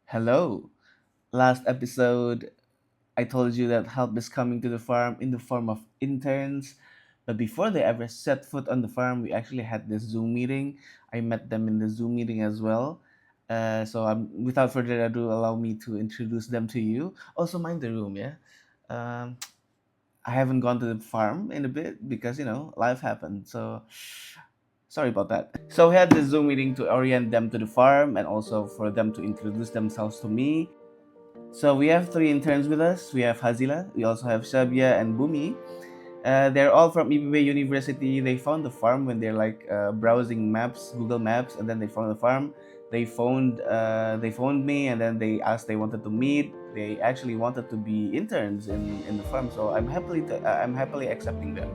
Hello. Last episode, I told you that help is coming to the farm in the form of interns. But before they ever set foot on the farm, we actually had this Zoom meeting. I met them in the Zoom meeting as well. Without further ado, allow me to introduce them to you. Also, mind the room, yeah? Um, I haven't gone to the farm in a bit because, life happened. So, sorry about that. So, we had this Zoom meeting to orient them to the farm and also for them to introduce themselves to me. So we have three interns with us. We have Hazila, we also have Shabia and Bumi. They're all from EPB University. They found the farm when they're browsing maps, Google Maps, and then they found the farm. They phoned me, and then they asked they wanted to meet. They actually wanted to be interns in the farm, so I'm happily accepting them.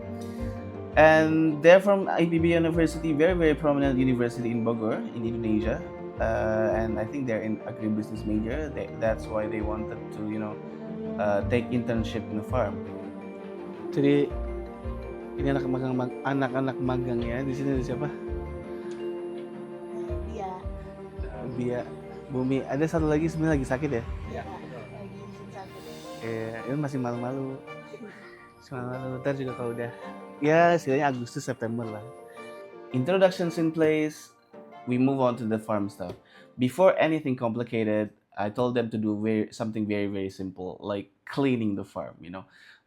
And they're from IPB University, very very prominent university in Bogor in Indonesia. And I think they're in agribusiness major. That's why they wanted to take internship in the farm. Jadi ini anak-anak magang ya. Di sini ada siapa? Dia Bia, Bumi. Ada satu lagi sebenarnya lagi sakit ya? ya lagi musim sakit. Ini masih malu-malu. Ntar juga kalau udah ya istilahnya Agustus September lah. Introductions in place, we move on to the farm stuff. Before anything complicated, I told them to do something very very simple, like cleaning the farm.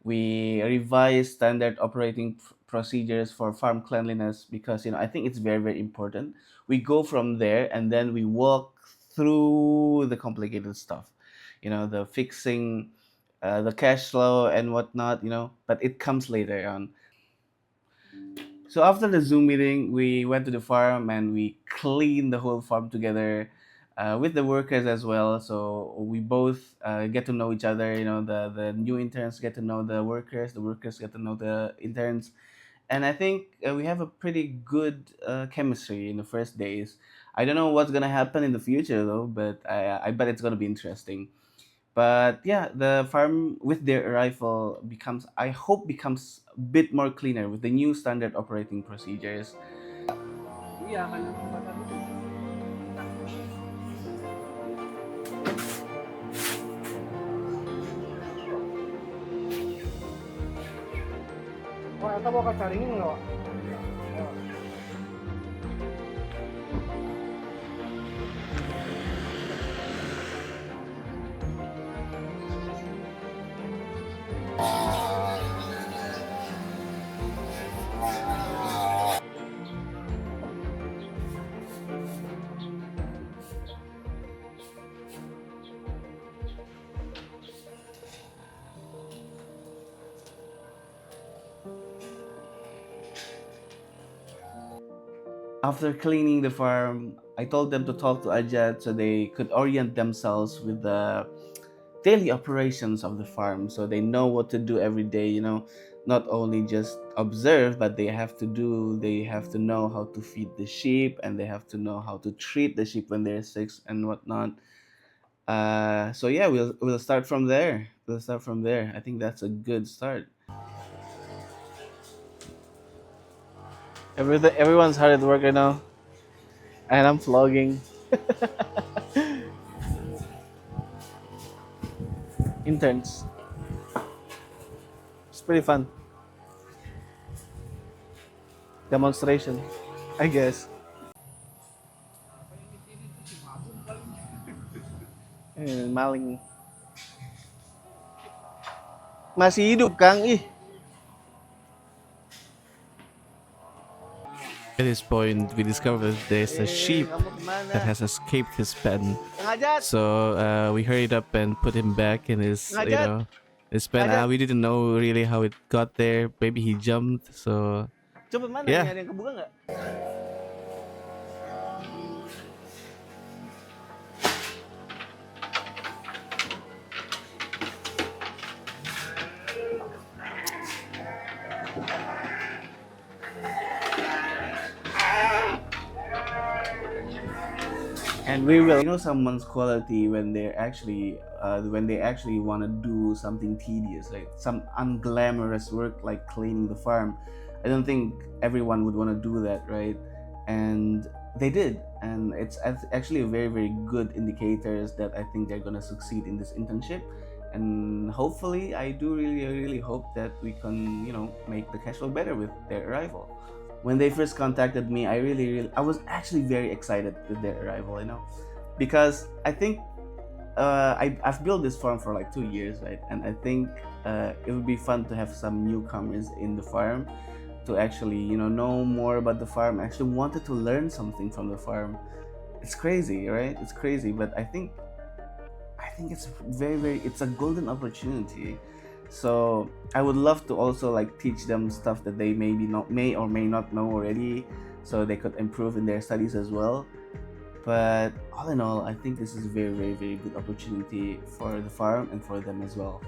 We revise standard operating procedures for farm cleanliness because I think it's very very important. We go from there and then we walk through the complicated stuff, the fixing, the cash flow and whatnot. But it comes later on. So after the Zoom meeting, we went to the farm and we cleaned the whole farm together with the workers as well. So we both get to know each other. The new interns get to know the workers get to know the interns. And I think we have a pretty good chemistry in the first days. I don't know what's gonna happen in the future though, but I bet it's gonna be interesting. But yeah, the farm with their arrival I hope becomes a bit more cleaner with the new standard operating procedures. Iya kan tempatan itu. Wah, kita mau kacaringin nggak, Wak? After cleaning the farm, I told them to talk to Ajat so they could orient themselves with the daily operations of the farm so they know what to do every day. Not only just observe, but they have to know how to feed the sheep, and they have to know how to treat the sheep when they're sick and whatnot. So yeah, we'll start from there. I think that's a good start. Everyone's hard at work right now, and I'm vlogging. Interns. It's pretty fun. Demonstration, I guess. Maling. Masih hidup, Kang. Ih. At this point, we discovered there's a sheep that has escaped his pen. So we hurried up and put him back in his pen. We didn't know really how it got there. Maybe he jumped. So Coba mana Yeah. ada yang kebuka nggak? And we will someone's quality when they actually want to do something tedious, like some unglamorous work like cleaning the farm. I don't think everyone would want to do that, right? And they did. and it's actually a very very good indicators that I think they're gonna succeed in this internship. And hopefully, I do really hope that we can, make the cash flow better with their arrival. When they first contacted me, I was actually very excited with their arrival, because I think I've built this farm for like 2 years, right? And I think it would be fun to have some newcomers in the farm to actually, know more about the farm. I actually wanted to learn something from the farm. It's crazy, right? It's crazy, but I think it's it's a golden opportunity. So I would love to also like teach them stuff that they may or may not know already, so they could improve in their studies as well. But all in all, I think this is a very good opportunity for the farm and for them as well.